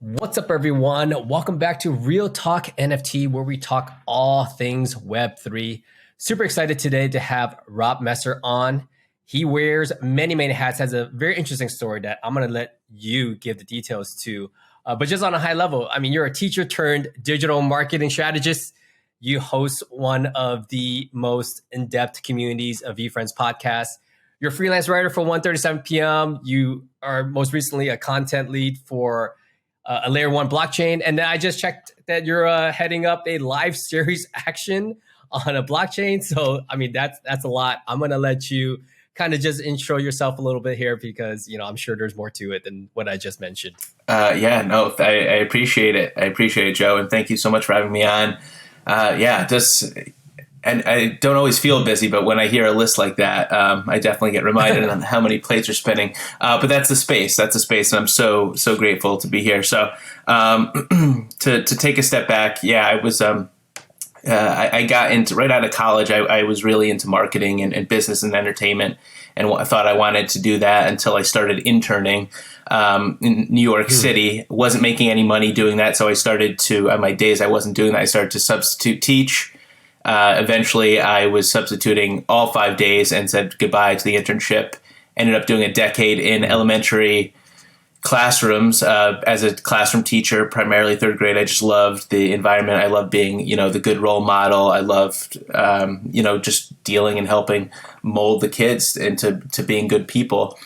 What's up, everyone? Welcome back to Real Talk NFT, where we talk all things Web3. Super excited today to have Rob Messer on. He wears many hats, has a very interesting story that I'm going to let you give the details to. But just on a high level, I mean, you're a teacher turned digital marketing strategist. You host one of the most in-depth communities of VeeFriends podcast. You're a freelance writer for 1:37 p.m. You are most recently a content lead for a layer one blockchain. And then I just checked that you're heading up a live series action on a blockchain. So, I mean, that's a lot. I'm going to let you kind of just intro yourself a little bit here because, you know, I'm sure there's more to it than what I just mentioned. I appreciate it. I appreciate it, Joe. And thank you so much for having me on. And I don't always feel busy, but when I hear a list like that, I definitely get reminded on how many plates are spinning. But that's the space. And I'm so grateful to be here. So to take a step back, I was I got into right out of college. I was really into marketing and business and entertainment, and I thought I wanted to do that until I started interning in New York City. Wasn't making any money doing that, so I started to on my days I wasn't doing that. I started to substitute teach. Eventually, I was substituting all 5 days and said goodbye to the internship. Ended up doing a decade in elementary classrooms as a classroom teacher, primarily third grade. I just loved the environment. I loved being, the good role model. I loved, just dealing and helping mold the kids into being good people.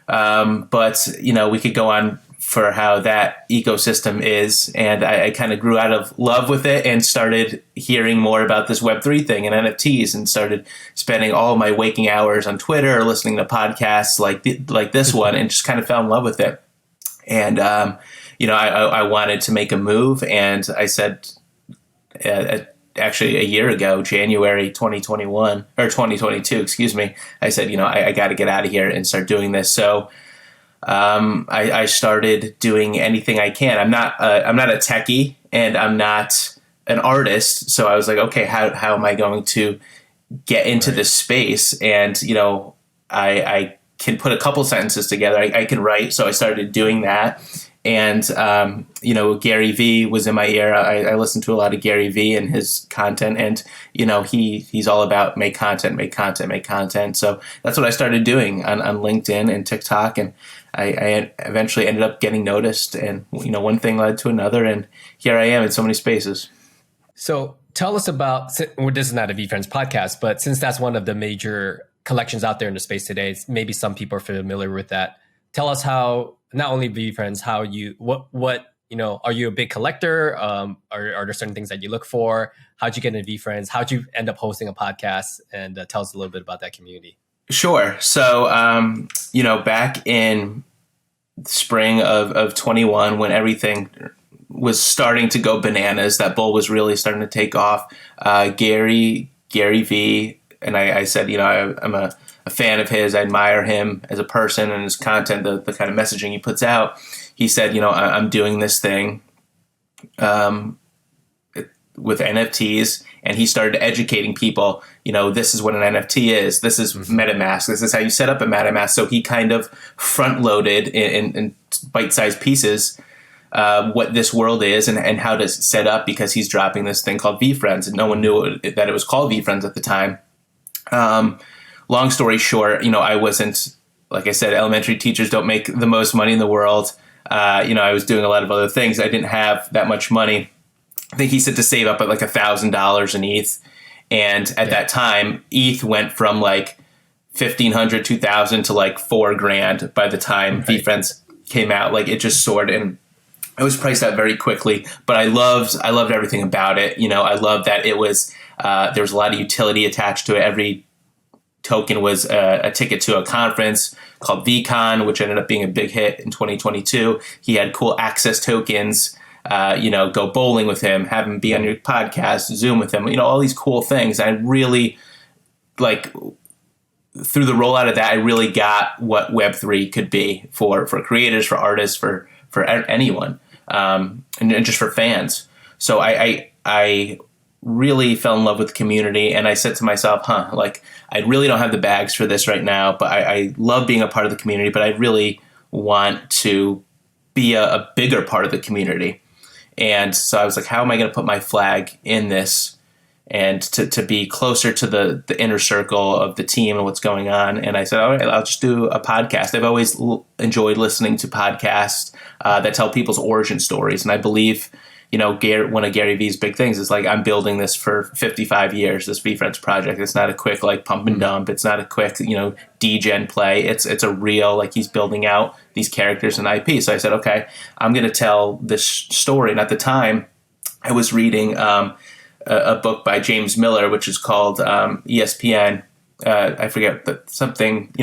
But we could go on for how that ecosystem is. And I kind of grew out of love with it and started hearing more about this Web3 thing and NFTs and started spending all of my waking hours on Twitter or listening to podcasts like this one and just kind of fell in love with it. And, I wanted to make a move. And I said, actually a year ago, January 2021 or 2022, excuse me, I said, I got to get out of here and start doing this. So I started doing anything I can. I'm not a techie and I'm not an artist. So I was like, okay, how am I going to get into this space? And, I can put a couple sentences together. I can write. So I started doing that. And, Gary Vee was in my ear. I listened to a lot of Gary Vee and his content, and, he's all about make content. So that's what I started doing on LinkedIn and TikTok. And I eventually ended up getting noticed, and, one thing led to another. And here I am in so many spaces. So tell us about, well, this is not a VeeFriends podcast, but since that's one of the major collections out there in the space today, maybe some people are familiar with that. Tell us how, not only VeeFriends, how you, are you a big collector? Are there certain things that you look for? How'd you get into VeeFriends? How'd you end up hosting a podcast? And tell us a little bit about that community. Sure. So, back in spring of 21, when everything was starting to go bananas, that bull was really starting to take off. Gary Vee, and I said, I'm a fan of his. I admire him as a person and his content, the kind of messaging he puts out. He said, I'm doing this thing with NFTs, and he started educating people, this is what an NFT is. This is MetaMask. This is how you set up a MetaMask. So he kind of front-loaded in bite-sized pieces what this world is and how to set up, because he's dropping this thing called VeeFriends, and no one knew that it was called VeeFriends at the time. Long story short, I wasn't, like I said, elementary teachers don't make the most money in the world. I was doing a lot of other things. I didn't have that much money. I think he said to save up at like $1,000 in ETH. And at that time, ETH went from like 1,500, 2,000 to like $4,000 by the time VeeFriends came out. Like it just soared, and it was priced out very quickly. But I loved everything about it. I loved that it was there was a lot of utility attached to it. Every token was a ticket to a conference called VCon, which ended up being a big hit in 2022. He had cool access tokens. Go bowling with him, have him be on your podcast, Zoom with him, all these cool things. I really through the rollout of that, I really got what Web3 could be for creators, for artists, for anyone, and just for fans. So I really fell in love with the community, and I said to myself, I really don't have the bags for this right now, but I love being a part of the community, but I really want to be a bigger part of the community. And so I was like, how am I going to put my flag in this and to be closer to the inner circle of the team and what's going on? And I said, all right, I'll just do a podcast. I've always enjoyed listening to podcasts that tell people's origin stories. And I believe, one of Gary Vee's big things is like, I'm building this for 55 years, this VFriends project. It's not a quick like pump and dump. It's not a quick, degen play. It's a real, like, he's building out these characters and IP. So I said, okay, I'm going to tell this story. And at the time I was reading a book by James Miller, which is called ESPN. I forget something,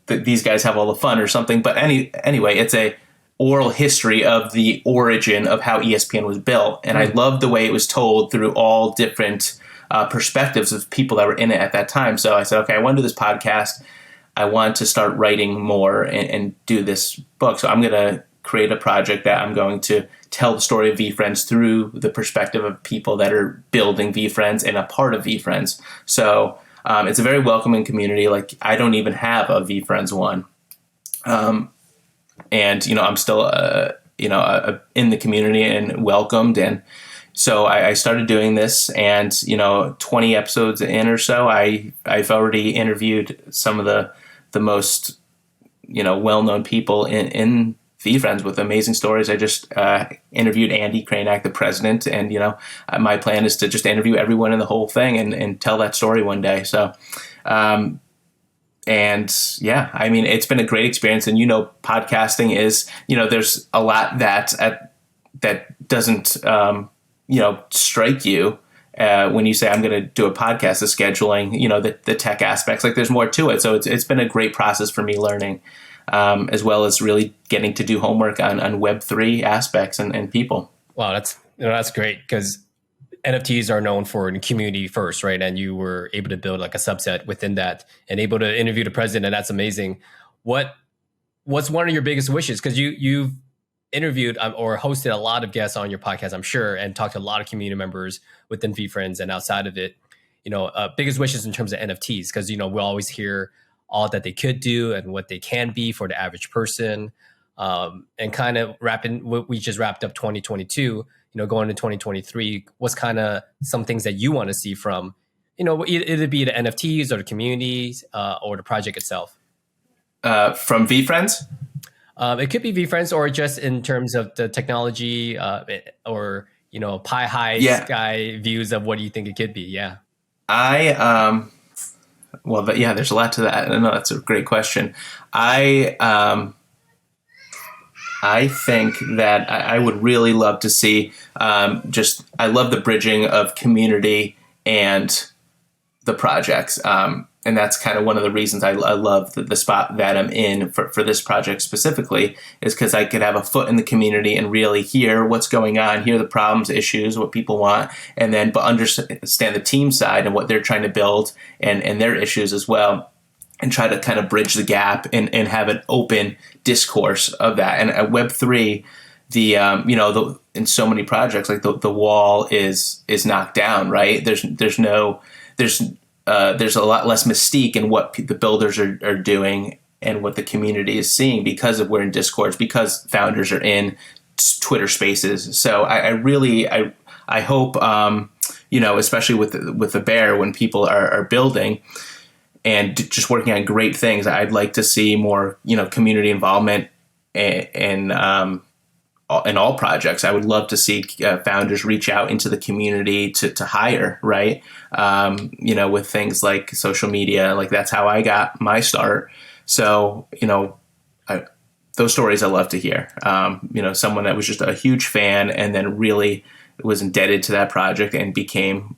these guys have all the fun or something. But anyway, it's a oral history of the origin of how ESPN was built. And I loved the way it was told through all different perspectives of people that were in it at that time. So I said, okay, I want to do this podcast. I want to start writing more and do this book. So I'm going to create a project that I'm going to tell the story of VFriends through the perspective of people that are building VFriends and a part of VFriends. So it's a very welcoming community. Like, I don't even have a VFriends one. And, I'm still, in the community and welcomed. And so I started doing this, and, 20 episodes in or so, I've already interviewed some of the most, well-known people in VFriends with amazing stories. I just interviewed Andy Kranak, the president. And, my plan is to just interview everyone in the whole thing and tell that story one day. So, and yeah, I mean, it's been a great experience. And, podcasting is, there's a lot that doesn't, strike you when you say, I'm going to do a podcast, the scheduling, the tech aspects, like, there's more to it. So it's been a great process for me learning, as well as really getting to do homework on Web3 aspects and people. Wow. That's great, because NFTs are known for community first, right? And you were able to build like a subset within that and able to interview the president. And that's amazing. What's one of your biggest wishes? Because you've interviewed or hosted a lot of guests on your podcast, I'm sure, and talked to a lot of community members within VFriends and outside of it. Biggest wishes in terms of NFTs, because we always hear all that they could do and what they can be for the average person. And kind of we just wrapped up 2022. Going into 2023, what's kind of some things that you want to see from, either be the NFTs or the communities or the project itself? From VFriends? It could be VFriends, or just in terms of the technology or, pie high sky views of what do you think it could be? Yeah. There's a lot to that. No, that's a great question. I think that I would really love to see I love the bridging of community and the projects. And that's kind of one of the reasons I love the spot that I'm in for this project specifically, is because I could have a foot in the community and really hear what's going on, hear the problems, issues, what people want, and then but understand the team side and what they're trying to build and their issues as well, and try to kind of bridge the gap and have an open discourse of that. And at Web3, in so many projects, like the wall is knocked down, right? There's a lot less mystique in what the builders are doing and what the community is seeing, because we're in Discords, because founders are in Twitter Spaces. So I hope, especially with the Bear, when people are building and just working on great things, I'd like to see more, community involvement in all projects. I would love to see founders reach out into the community to hire, right? With things like social media, like that's how I got my start. So, those stories I love to hear. Someone that was just a huge fan and then really was indebted to that project and became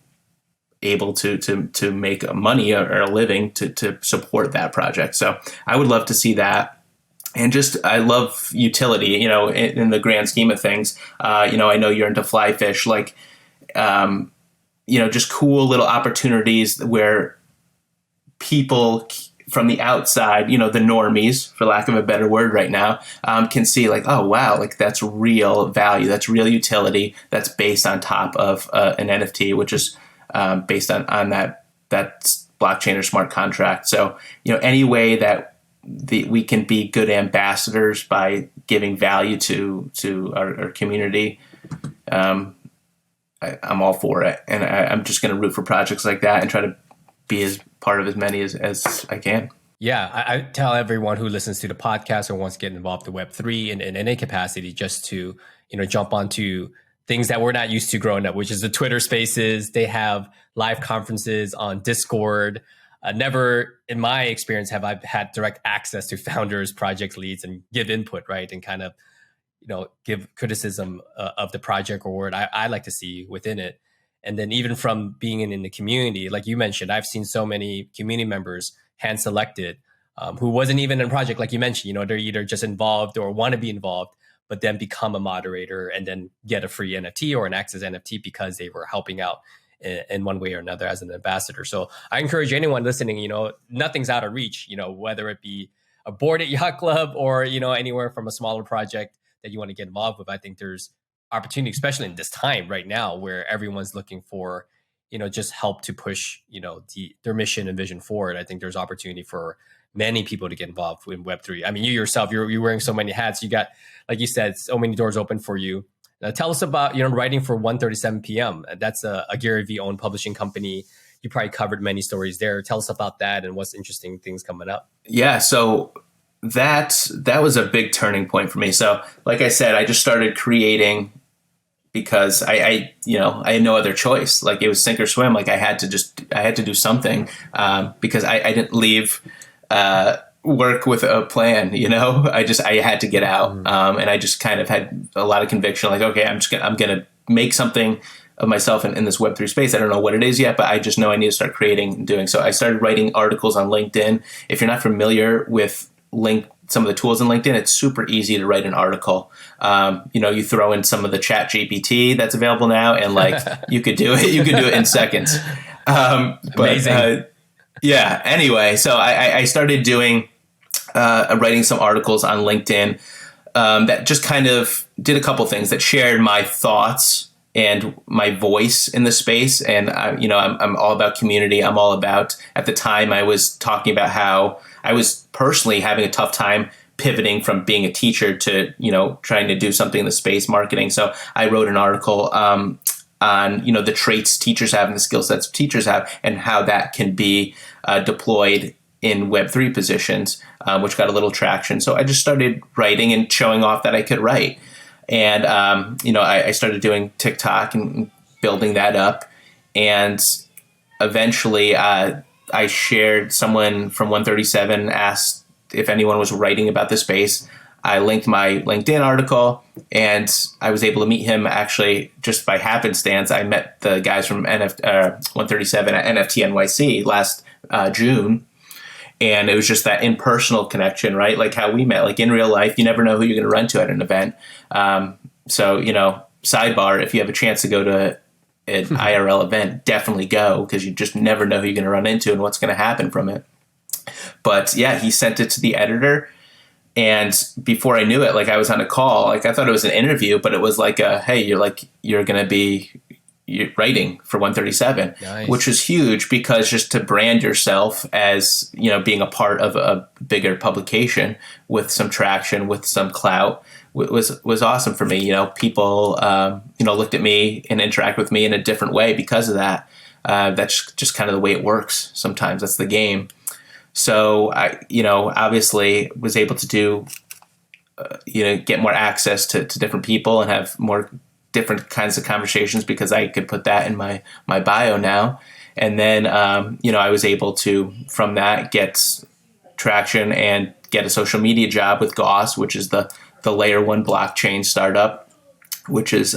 able to make money or a living to support that project. So I would love to see that. And I love utility, in the grand scheme of things. I know you're into fly fish, like, just cool little opportunities where people from the outside, the normies, for lack of a better word right now, can see like, oh, wow, like that's real value. That's real utility. That's based on top of an NFT, which is based on that blockchain or smart contract. So, any way that we can be good ambassadors by giving value to our community, I'm all for it. And I'm just going to root for projects like that and try to be as part of as many as I can. Yeah, I tell everyone who listens to the podcast or wants to get involved in Web3 in any capacity, just to, jump onto things that we're not used to growing up, which is the Twitter Spaces. They have live conferences on Discord. Never, in my experience, have I had direct access to founders, project leads, and give input, right, and kind of, give criticism of the project or what I like to see within it. And then even from being in the community, like you mentioned, I've seen so many community members hand selected who wasn't even in a project, like you mentioned. They're either just involved or want to be involved, but then become a moderator and then get a free NFT or an access NFT because they were helping out in one way or another as an ambassador. So I encourage anyone listening, nothing's out of reach, whether it be a board at Yacht Club or, anywhere from a smaller project that you want to get involved with. I think there's opportunity, especially in this time right now where everyone's looking for, just help to push, their mission and vision forward. I think there's opportunity for many people to get involved in Web3. I mean, you yourself, you're wearing so many hats. You got, like you said, so many doors open for you. Now, tell us about, writing for 1:37 p.m. That's a Gary Vee owned publishing company. You probably covered many stories there. Tell us about that and what's interesting things coming up. Yeah, so that was a big turning point for me. So, like I said, I just started creating because I had no other choice. Like, it was sink or swim. Like, I had to do something because I didn't leave work with a plan. I had to get out, and I just kind of had a lot of conviction. Like, okay, I'm gonna make something of myself in this Web3 space. I don't know what it is yet, but I just know I need to start creating and doing. So I started writing articles on LinkedIn. If you're not familiar with some of the tools in LinkedIn, it's super easy to write an article. You throw in some of the chat GPT that's available now, and you could do it. You could do it in seconds. Amazing. Yeah. Anyway, so I started doing writing some articles on LinkedIn that just kind of did a couple things that shared my thoughts and my voice in the space. And I'm all about community. I'm all about, at the time, I was talking about how I was personally having a tough time pivoting from being a teacher to, trying to do something in the space marketing. So I wrote an article on, the traits teachers have and the skill sets teachers have and how that can be deployed in Web3 positions, which got a little traction. So I just started writing and showing off that I could write. And, I started doing TikTok and building that up. And eventually I shared, someone from 137 asked if anyone was writing about the space. I linked my LinkedIn article, and I was able to meet him actually just by happenstance. I met the guys from 137 at NFT NYC last June. And it was just that impersonal connection, right? Like how we met, like in real life, you never know who you're going to run to at an event. So, sidebar, if you have a chance to go to an IRL event, definitely go, because you just never know who you're going to run into and what's going to happen from it. But yeah, he sent it to the editor. And before I knew it, I was on a call, I thought it was an interview, but it was like, hey, you're going to be writing for 137, nice. Which was huge because just to brand yourself as, being a part of a bigger publication with some traction, with some clout was awesome for me. People, looked at me and interact with me in a different way because of that. That's just kind of the way it works. Sometimes that's the game. So I, obviously was able to do, get more access to different people and have more different kinds of conversations because I could put that in my bio now. And then, I was able to, from that, get traction and get a social media job with Goss, which is the layer 1 blockchain startup, which is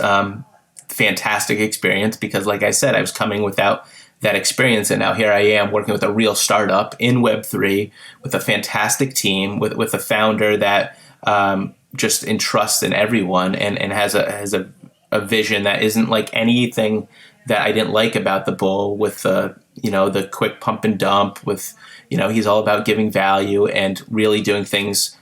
fantastic experience because, like I said, I was coming without that experience. And now here I am working with a real startup in Web3 with a fantastic team, with a founder that just entrusts in everyone and has a vision that isn't like anything that I didn't like about the bull, with the quick pump and dump, with, he's all about giving value and really doing things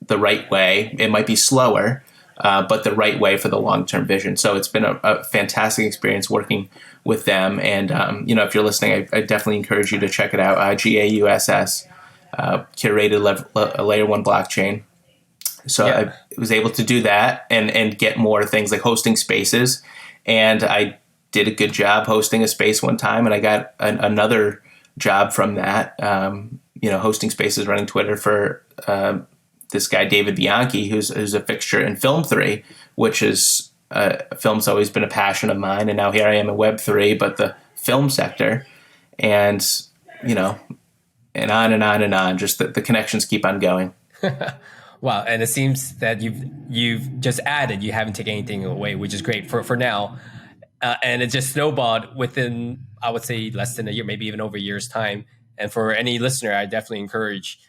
the right way. It might be slower, but the right way for the long-term vision. So it's been a fantastic experience working with them. And, if you're listening, I definitely encourage you to check it out. GAUSS, curated layer 1 blockchain. So Yeah. I was able to do that and get more things like hosting spaces. And I did a good job hosting a space one time, and I got another job from that, hosting spaces, running Twitter for this guy, David Bianchi, who's a fixture in Film 3, which is film's always been a passion of mine. And now here I am in Web3, but the film sector, and, and on and on and on, just the connections keep on going. Wow, and it seems that you've just added. You haven't taken anything away, which is great for now. And it just snowballed within, I would say, less than a year, maybe even over a year's time. And for any listener, I definitely encourage.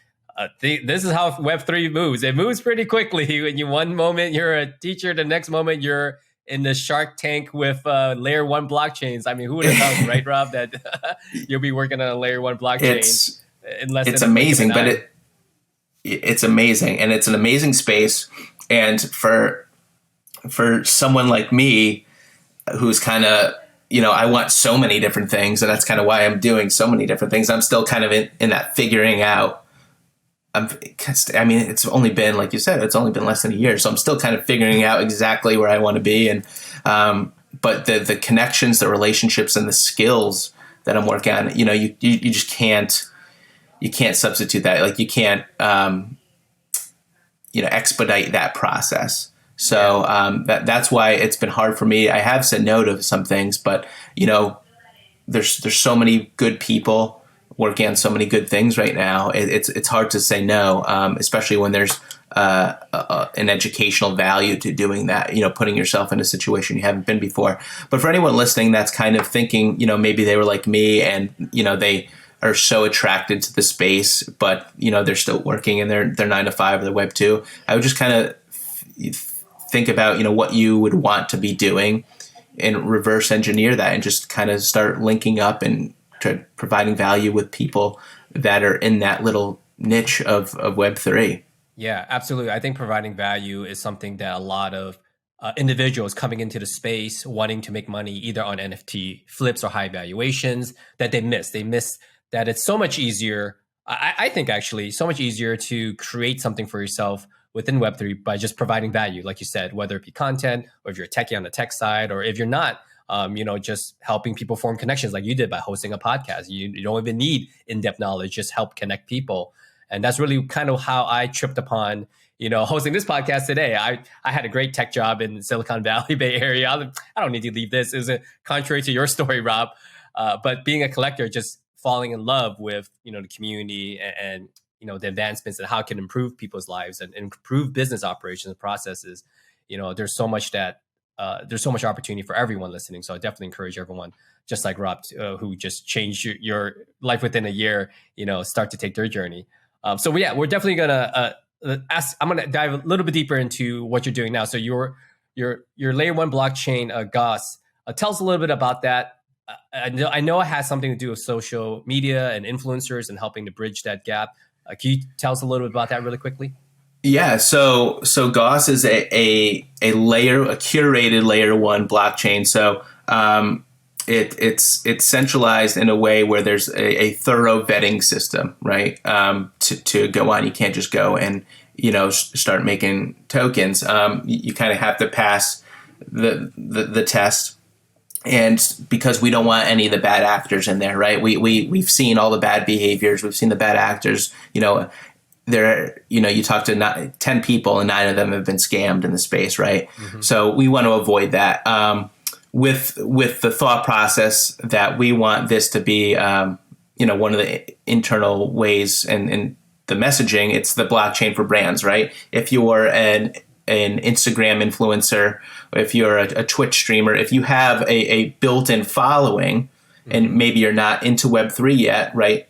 This is how Web3 moves. It moves pretty quickly. When you one moment you're a teacher, the next moment you're in the Shark Tank with layer one blockchains. I mean, who would have thought, right, Rob, that you'll be working on a layer one blockchain in less it's than amazing, but it's amazing, and it's an amazing space. And for someone like me, who's kind of, I want so many different things, and that's kind of why I'm doing so many different things. I'm still kind of in that figuring out. It's only been, like you said, it's only been less than a year, so I'm still kind of figuring out exactly where I want to be. And but the connections, the relationships, and the skills that I'm working on, you just can't substitute that. Like, you can't expedite that process. So that's why it's been hard for me. I have said no to some things, but there's so many good people working on so many good things right now. It's hard to say no, especially when there's an educational value to doing that. Putting yourself in a situation you haven't been before. But for anyone listening that's kind of thinking, maybe they were like me, and they are so attracted to the space, but they're still working in their 9 to 5 or the Web 2. I would just kind of think about what you would want to be doing and reverse engineer that, and just kind of start linking up and providing value with people that are in that little niche of Web3. Yeah, absolutely. I think providing value is something that a lot of individuals coming into the space wanting to make money either on NFT flips or high valuations that they miss. They miss that it's so much easier. I think actually so much easier to create something for yourself within Web3 by just providing value, like you said, whether it be content, or if you're a techie on the tech side, or if you're not, just helping people form connections like you did by hosting a podcast. You don't even need in-depth knowledge, just help connect people. And that's really kind of how I tripped upon, hosting this podcast today. I had a great tech job in Silicon Valley, Bay Area. I don't need to leave this. It was contrary to your story, Rob. But being a collector, just falling in love with, the community and the advancements and how it can improve people's lives and improve business operations and processes. There's so much opportunity for everyone listening. So I definitely encourage everyone, just like Rob, who just changed your life within a year, start to take their journey. We're definitely gonna I'm gonna dive a little bit deeper into what you're doing now. So your layer one blockchain, Goss. Tell us a little bit about that. I know it has something to do with social media and influencers and helping to bridge that gap. Can you tell us a little bit about that really quickly? Yeah, so Goss is a curated layer one blockchain. So it's centralized in a way where there's a thorough vetting system, right? To go on, you can't just go and start making tokens. You kind of have to pass the test. And because we don't want any of the bad actors in there, right? We've seen all the bad behaviors. We've seen the bad actors. You talk to 10 people and 9 of them have been scammed in the space, right? Mm-hmm. So we want to avoid that. With the thought process that we want this to be, one of the internal ways and the messaging. It's the blockchain for brands, right? If you're an Instagram influencer, if you're a Twitch streamer, if you have a built-in following, and maybe you're not into Web3 yet, right?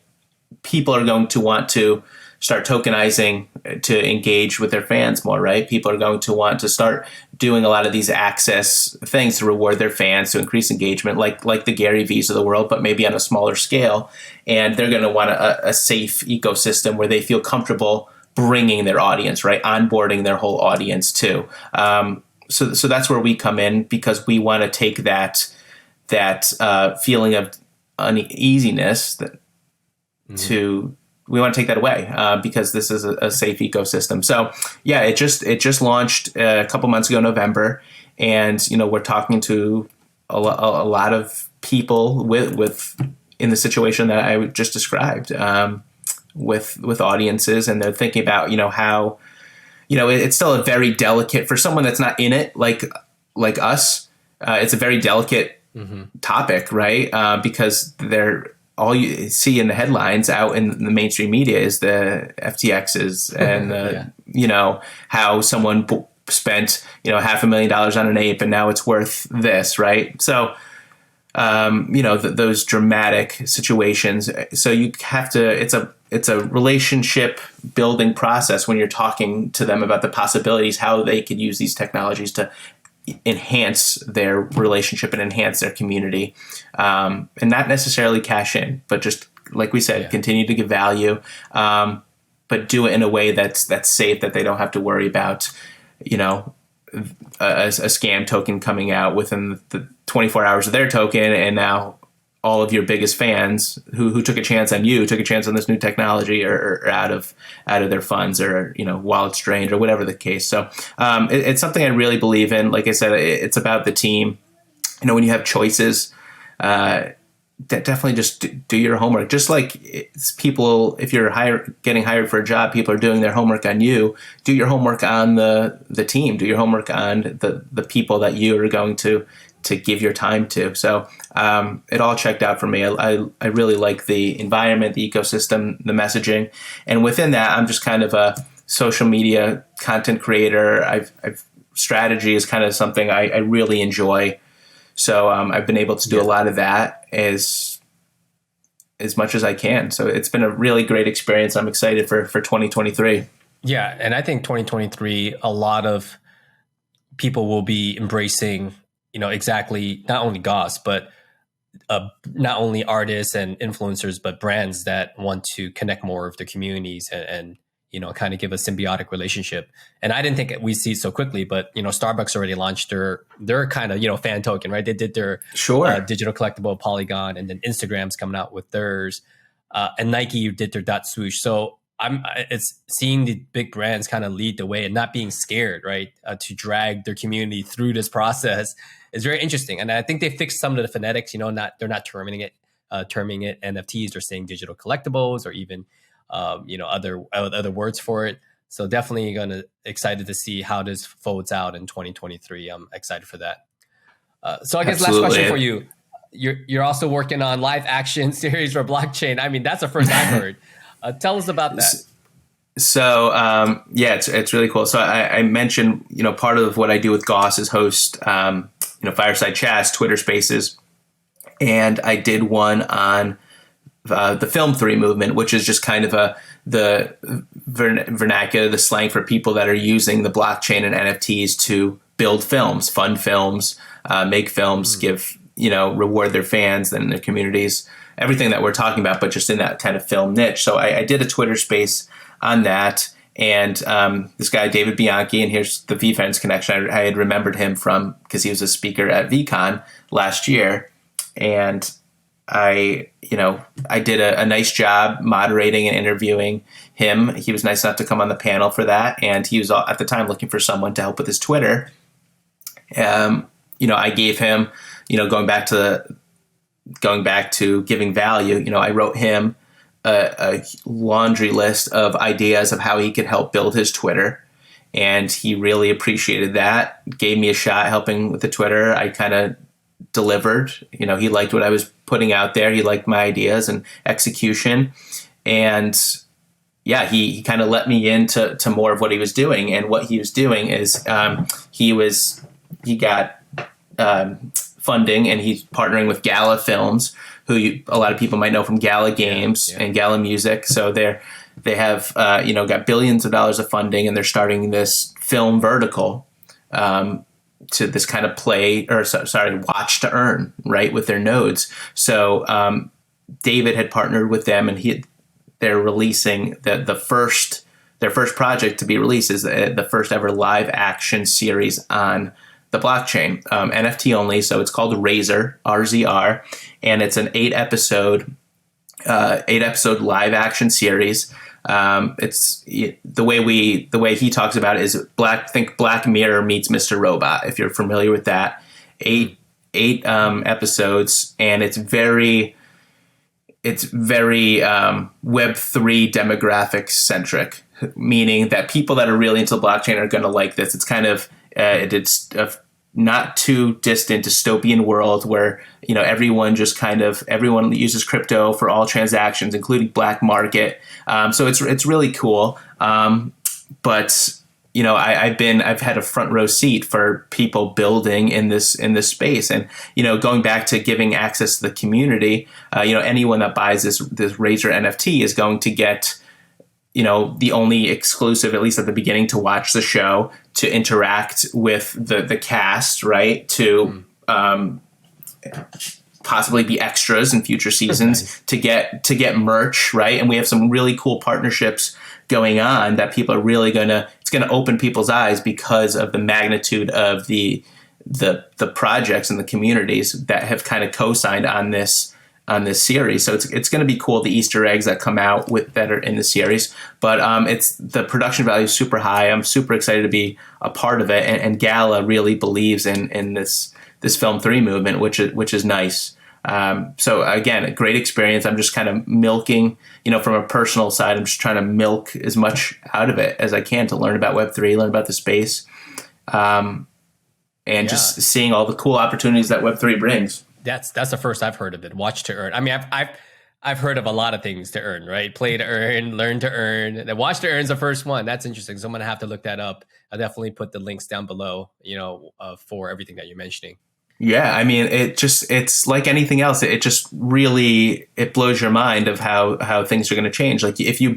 People are going to want to start tokenizing to engage with their fans more, right? People are going to want to start doing a lot of these access things to reward their fans, to increase engagement, like the Gary V's of the world, but maybe on a smaller scale. And they're going to want a safe ecosystem where they feel comfortable bringing their audience, right? Onboarding their whole audience too. So that's where we come in, because we want to take that feeling of uneasiness to to take that away because this is a safe ecosystem. So yeah, it just launched a couple months ago, November, and we're talking to a lot of people with in the situation that I just described, with audiences, and they're thinking about how it's still a very delicate, for someone that's not in it like us. It's a very delicate topic, right? Because all you see in the headlines out in the mainstream media is the FTXs and how someone spent $500,000 on an ape and now it's worth this, right? So those dramatic situations. So you have to. It's a relationship building process when you're talking to them about the possibilities, how they could use these technologies to enhance their relationship and enhance their community, and not necessarily cash in, but just like we said, continue to give value, but do it in a way that's safe, that they don't have to worry about, a scam token coming out within the 24 hours of their token, and now all of your biggest fans who took a chance on you, took a chance on this new technology, are out of their funds, or wallets drained, or whatever the case. So it's something I really believe in. Like I said, it's about the team. When you have choices, definitely just do your homework. Just like it's people, if you're getting hired for a job, people are doing their homework on you. Do your homework on the team. Do your homework on the people that you are going to give your time to. So it all checked out for me. I really like the environment, the ecosystem, the messaging, and within that, I'm just kind of a social media content creator. Strategy is kind of something I really enjoy. So I've been able to do a lot of that as much as I can. So it's been a really great experience. I'm excited for 2023. Yeah, and I think 2023, a lot of people will be embracing, exactly, not only Goss, but not only artists and influencers, but brands that want to connect more with their communities and kind of give a symbiotic relationship. And I didn't think we see it so quickly, but Starbucks already launched their kind of fan token, right? They did their digital collectible Polygon, and then Instagram's coming out with theirs, and Nike did their dot swoosh. So it's seeing the big brands kind of lead the way and not being scared, right, to drag their community through this process is very interesting. And I think they fixed some of the phonetics. They're not terming it NFTs. They're saying digital collectibles, or even other words for it. So definitely excited to see how this folds out in 2023. I'm excited for that. So I guess last question for you. You're also working on live action series for blockchain. I mean, that's the first I've heard. Tell us about that. So it's really cool. So I mentioned, part of what I do with Goss is host, fireside chats, Twitter Spaces, and I did one on the Film 3 movement, which is just kind of the vernacular, the slang for people that are using the blockchain and NFTs to build films, fund films, make films, give, reward their fans and their communities, everything that we're talking about, but just in that kind of film niche. So I did a Twitter space on that. And this guy, David Bianchi, and here's the VFans connection. I had remembered him from, because he was a speaker at VCon last year. And I did a nice job moderating and interviewing him. He was nice enough to come on the panel for that. And he was at the time looking for someone to help with his Twitter. I gave him, going back to giving value, I wrote him a laundry list of ideas of how he could help build his Twitter. And he really appreciated that, gave me a shot helping with the Twitter. I kind of delivered, he liked what I was putting out there. He liked my ideas and execution. And he kind of let me into more of what he was doing. And what he was doing is he got funding, and he's partnering with Gala Films, who a lot of people might know from Gala Games and Gala Music. So they have got billions of dollars of funding, and they're starting this film vertical to this kind of watch to earn, right, with their nodes. So David had partnered with them, and they're releasing their first project to be released is the first ever live action series on the blockchain, NFT only. So it's called Razor, RZR, and it's an 8-episode 8-episode live action series. It's the way he talks about it is think Black Mirror meets Mr. Robot. If you're familiar with that, eight episodes, and it's very Web3 demographic centric, meaning that people that are really into blockchain are going to like this. It's kind of it's a not too distant dystopian world where everyone uses crypto for all transactions, including black market. So it's really cool. But I've had a front row seat for people building in this space, and going back to giving access to the community. Anyone that buys this Razor NFT is going to get the only exclusive, at least at the beginning, to watch the show, to interact with the cast, right? To possibly be extras in future seasons, nice. to get merch, right? And we have some really cool partnerships going on that people are really it's gonna open people's eyes because of the magnitude of the projects and the communities that have kind of co-signed on this series. So it's going to be cool, the Easter eggs that come out that are in the series. But it's the production value is super high. I'm super excited to be a part of it. And Gala really believes in this Film 3 movement, which is nice. So again, a great experience. I'm just kind of milking, from a personal side, I'm just trying to milk as much out of it as I can to learn about Web3, learn about the space, and just seeing all the cool opportunities that Web3 brings. That's the first I've heard of it. Watch to earn. I mean, I've heard of a lot of things to earn, right? Play to earn, learn to earn. The watch to earn is the first one. That's interesting. So I'm gonna have to look that up. I'll definitely put the links down below, for everything that you're mentioning. Yeah, I mean, it's like anything else. It just really, it blows your mind of how things are going to change. Like if you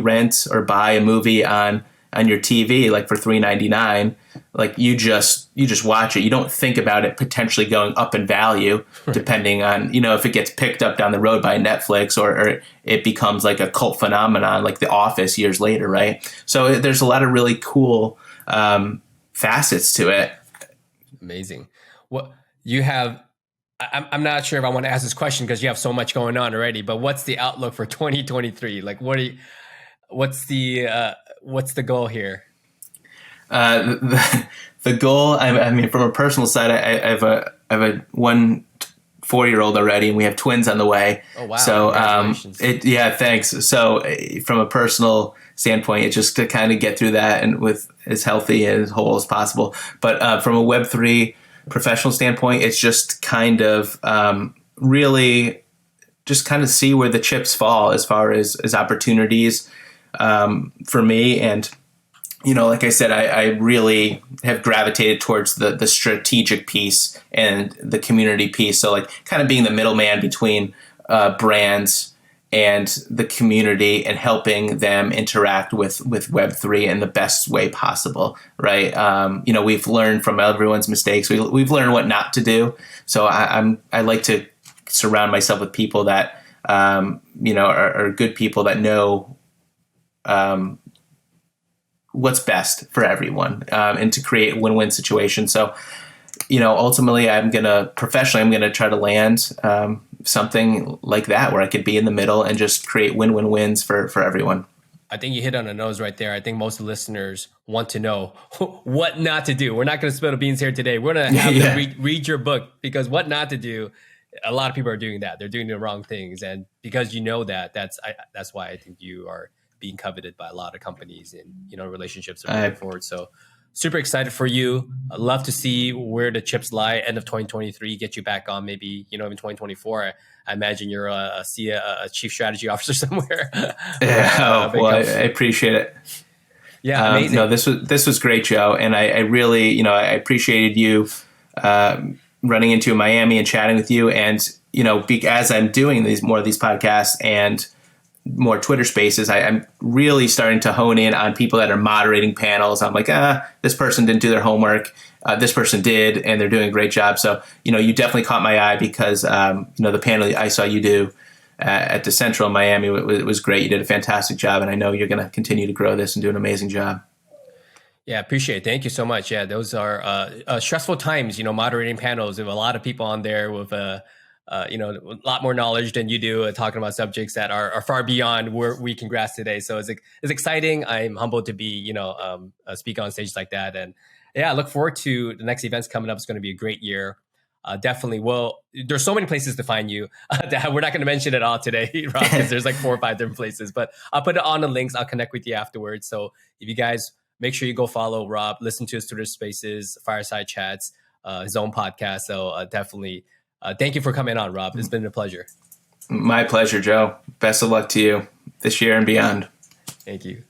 rent or buy a movie on your TV, like for $3.99, like you just watch it. You don't think about it potentially going up in value, depending on, if it gets picked up down the road by Netflix or it becomes like a cult phenomenon, like The Office years later, right? So there's a lot of really cool facets to it. Amazing. What you have, I'm not sure if I want to ask this question because you have so much going on already, but what's the outlook for 2023? Like what's the goal here? The goal, I mean, from a personal side, I have a 1 4-year-old already, and we have twins on the way. Oh, wow. So, thanks. So from a personal standpoint, it's just to kind of get through that and with as healthy and as whole as possible. But from a Web3 professional standpoint, it's just kind of really just kind of see where the chips fall as far as opportunities for me. And, like I said, I really have gravitated towards the strategic piece and the community piece. So like kind of being the middleman between brands and the community and helping them interact with Web3 in the best way possible, right? We've learned from everyone's mistakes. We've learned what not to do. So I like to surround myself with people that, are good people that know what's best for everyone, and to create a win-win situation. So, ultimately I'm going to try to land something like that where I could be in the middle and just create win-win-wins for everyone. I think you hit on the nose right there. I think most of the listeners want to know what not to do. We're not going to spill the beans here today. We're going to have them read your book, because what not to do, a lot of people are doing that. They're doing the wrong things. And because that's why I think you are being coveted by a lot of companies, and relationships are moving forward. So super excited for you. I'd love to see where the chips lie. End of 2023, get you back on, maybe in 2024. I imagine you're a chief strategy officer somewhere. Yeah, I appreciate it. Yeah, amazing. No, this was great, Joe, and I really I appreciated you running into Miami and chatting with you, and as I'm doing more of these podcasts and more Twitter spaces, I'm really starting to hone in on people that are moderating panels. I'm like, this person didn't do their homework. This person did, and they're doing a great job. So, you definitely caught my eye because, the panel I saw you do at the Central in Miami, it was great. You did a fantastic job, and I know you're going to continue to grow this and do an amazing job. Yeah, appreciate it. Thank you so much. Yeah, those are stressful times, moderating panels. There were a lot of people on there with a lot more knowledge than you do, talking about subjects that are far beyond where we can grasp today. So it's exciting. I'm humbled to be, speak on stage like that. And yeah, I look forward to the next events coming up. It's going to be a great year. Definitely. Well, there's so many places to find you that we're not going to mention it all today, Rob, because there's like 4 or 5 different places, but I'll put it on the links. I'll connect with you afterwards. So if you guys make sure you go follow Rob, listen to his Twitter spaces, fireside chats, his own podcast. So definitely thank you for coming on, Rob. It's been a pleasure. My pleasure, Joe. Best of luck to you this year and beyond. Thank you.